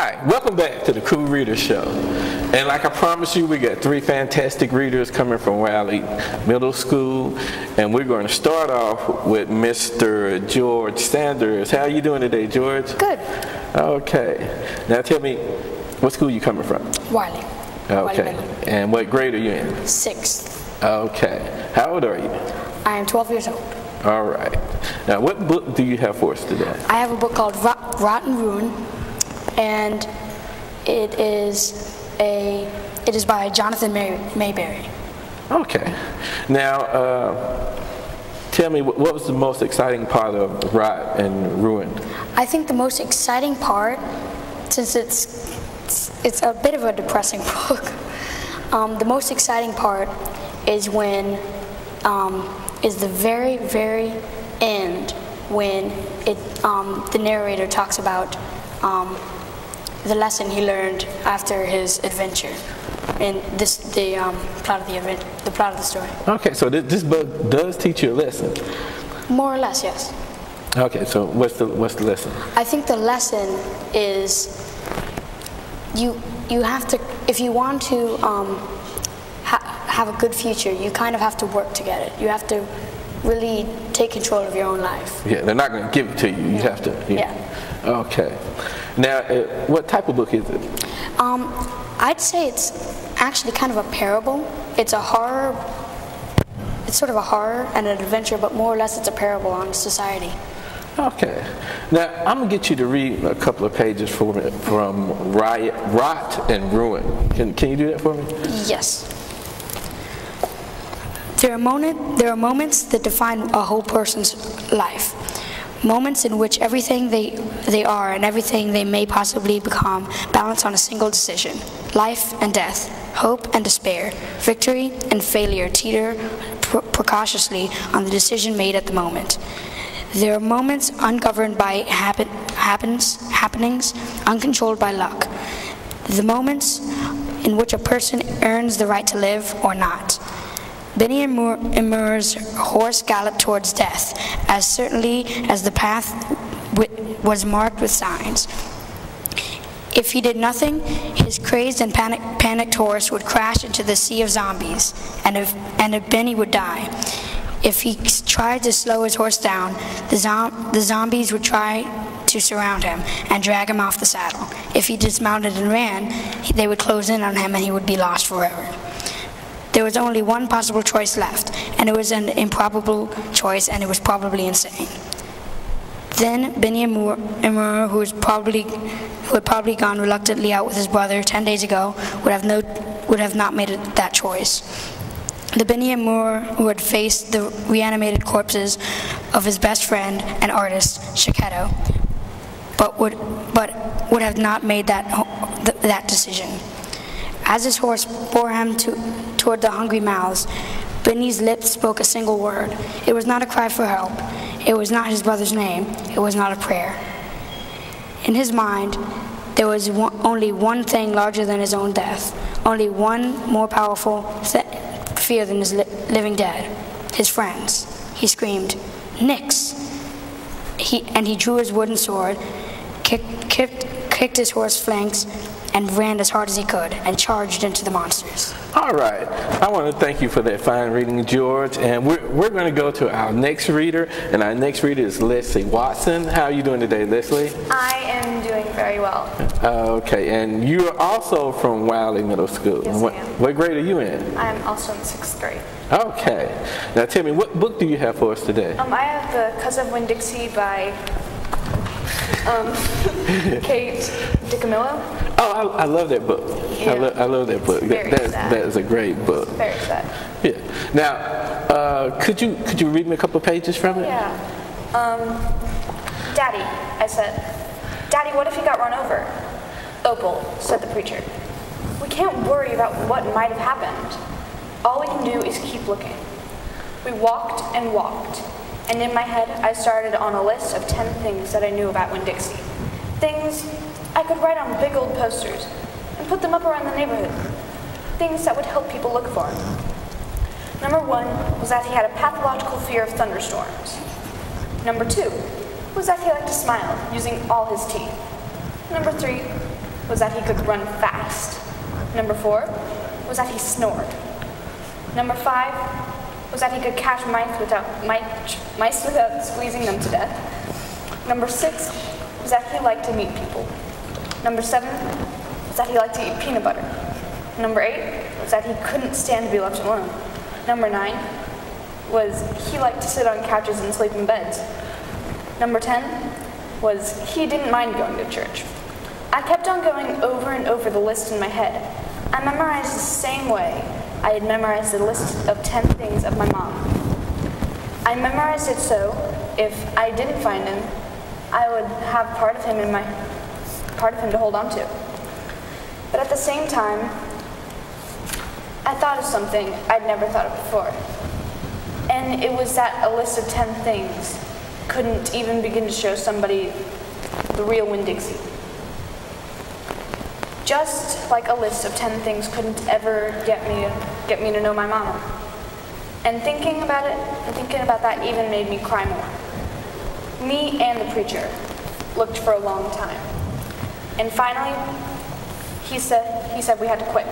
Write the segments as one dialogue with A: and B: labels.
A: Hi, welcome back to the Cool Reader Show. And like I promised you, we got three fantastic readers coming from Wiley Middle School. And we're going to start off with Mr. George Sanders. How are you doing today, George?
B: Good.
A: Okay. Now tell me, what school you coming from?
B: Wiley.
A: Okay.
B: Wiley.
A: And what grade are you in?
B: Sixth.
A: Okay. How old are you?
B: I am 12 years old.
A: All right. Now, what book do you have for us today?
B: I have a book called Rot and Ruin, and it is by Jonathan Mayberry.
A: Okay. Now, tell me, what was the most exciting part of Rot and Ruin?
B: I think the most exciting part, since it's a bit of a depressing book, the most exciting part is when is the very, very end, when the narrator talks about the lesson he learned after his adventure, and the plot of the story.
A: Okay, so this book does teach you a lesson.
B: More or less, yes.
A: Okay, so what's the lesson?
B: I think the lesson is you have to, if you want to have a good future, you kind of have to work to get it. You have to really take control of your own life.
A: Yeah, they're not going to give it to you. You have to. Yeah. Okay. Now, what type of book is it?
B: I'd say it's actually kind of a parable. It's a horror. It's sort of a horror and an adventure, but more or less it's a parable on society. Okay.
A: Now, I'm going to get you to read a couple of pages from Rot and Ruin. Can you do that for me?
B: Yes. There are moments that define a whole person's life. Moments in which everything they are and everything they may possibly become balance on a single decision. Life and death, hope and despair, victory and failure teeter precautiously on the decision made at the moment. There are moments ungoverned by happenings, uncontrolled by luck. The moments in which a person earns the right to live or not. Benny and Moor's horse galloped towards death, as certainly as the path was marked with signs. If he did nothing, his crazed and panicked horse would crash into the sea of zombies, and if Benny would die. If he tried to slow his horse down, the zombies would try to surround him and drag him off the saddle. If he dismounted and ran, they would close in on him and he would be lost forever. There was only one possible choice left, and it was an improbable choice, and it was probably insane. Then Benny and Moore, who had probably gone reluctantly out with his brother 10 days ago, would have not made that choice. The Benny and Moore who had faced the reanimated corpses of his best friend and artist, Shaketo, but would have not made that decision. As his horse bore him toward the hungry mouths, Benny's lips spoke a single word. It was not a cry for help. It was not his brother's name. It was not a prayer. In his mind, there was only one thing larger than his own death, only one more powerful fear than his living dead, his friends. He screamed, "Nix!" He drew his wooden sword, kicked his horse's flanks, and ran as hard as he could, and charged into the monsters.
A: All right. I want to thank you for that fine reading, George. And we're going to go to our next reader, and our next reader is Leslie Watson. How are you doing today, Leslie?
C: I am doing very well.
A: Okay, and you are also from Wiley Middle School.
C: Yes, I am.
A: What grade are you in?
C: I'm also in 6th grade.
A: Okay. Now tell me, what book do you have for us today?
C: I have The Cousin of Winn-Dixie by Kate DiCamillo.
A: Oh, I love that book.
C: Yeah.
A: I love that book. That is a great book.
C: Very sad.
A: Yeah. Now, could you read me a couple of pages from it?
C: Yeah. Daddy, I said. Daddy, what if he got run over? Opal, said the preacher. We can't worry about what might have happened. All we can do is keep looking. We walked and walked, and in my head I started on a list of 10 things that I knew about Winn-Dixie. Things I could write on big old posters and put them up around the neighborhood. Things that would help people look for him. Number 1 was that he had a pathological fear of thunderstorms. Number 2 was that he liked to smile using all his teeth. Number 3 was that he could run fast. Number 4 was that he snored. Number 5 was that he could catch mice without squeezing them to death. Number 6 was that he liked to meet people. Number 7 was that he liked to eat peanut butter. Number 8 was that he couldn't stand to be left alone. Number 9 was he liked to sit on couches and sleep in beds. Number 10 was he didn't mind going to church. I kept on going over and over the list in my head. I memorized the same way I had memorized the list of 10 things of my mom. I memorized it so if I didn't find him, I would have part of him to hold on to. But at the same time, I thought of something I'd never thought of before. And it was that a list of 10 things couldn't even begin to show somebody the real Winn-Dixie. Just like a list of 10 things couldn't ever get me to know my mama. And thinking about that even made me cry more. Me and the preacher looked for a long time. And finally, he said we had to quit.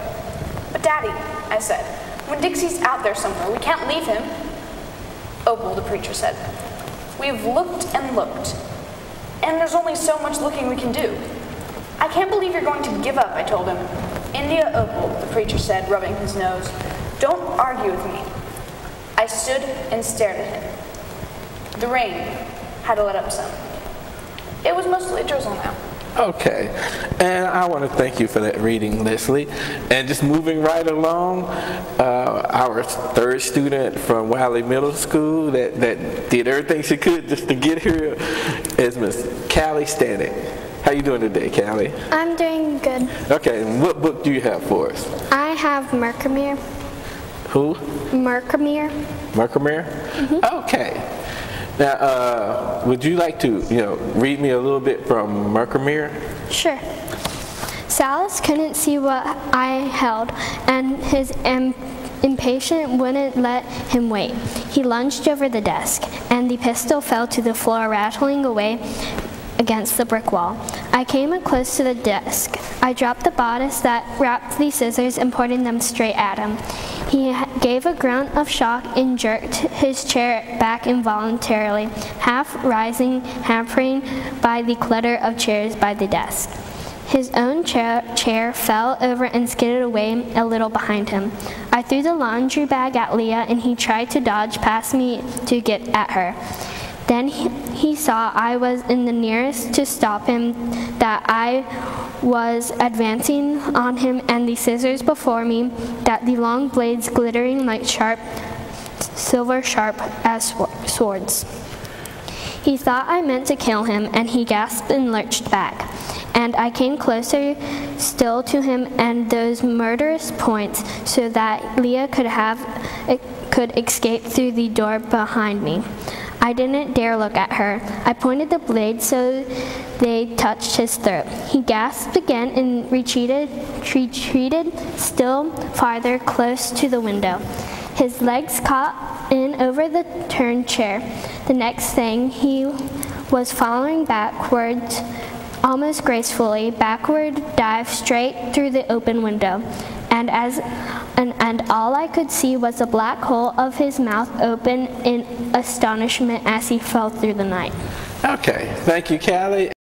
C: But Daddy, I said, Winn-Dixie's out there somewhere. We can't leave him. Opal, the preacher said, we've looked and looked, and there's only so much looking we can do. I can't believe you're going to give up, I told him. India, Opal, the preacher said, rubbing his nose, don't argue with me. I stood and stared at him. The rain had let up some. It was mostly a drizzle now.
A: Okay, and I want to thank you for that reading, Leslie. And just moving right along, our third student from Wiley Middle School that did everything she could just to get here is Miss Callie Stanek. How you doing today, Callie?
D: I'm doing good.
A: Okay, and what book do you have for us?
D: I have Mercamere.
A: Who?
D: Mercamere.
A: Mercamere? Mm-hmm. Okay. Now, would you like to, read me a little bit from Mercamere?
D: Sure. Silas couldn't see what I held, and his impatience wouldn't let him wait. He lunged over the desk, and the pistol fell to the floor, rattling away against the brick wall. I came up close to the desk. I dropped the bodice that wrapped the scissors and pointed them straight at him. He gave a grunt of shock and jerked his chair back involuntarily, half rising, hampering by the clutter of chairs by the desk. His own chair fell over and skidded away a little behind him. I threw the laundry bag at Leah, and he tried to dodge past me to get at her. Then he saw I was in the nearest to stop him, that I was advancing on him, and the scissors before me, that the long blades glittering like silver sharp as swords. He thought I meant to kill him, and he gasped and lurched back. And I came closer still to him and those murderous points, so that Leah could escape through the door behind me. I didn't dare look at her. I pointed the blade so they touched his throat. He gasped again and retreated still farther, close to the window. His legs caught in over the turned chair. The next thing, he was falling backwards, almost gracefully, dive straight through the open window. And all I could see was the black hole of his mouth open in astonishment as he fell through the night.
A: Okay, thank you, Callie.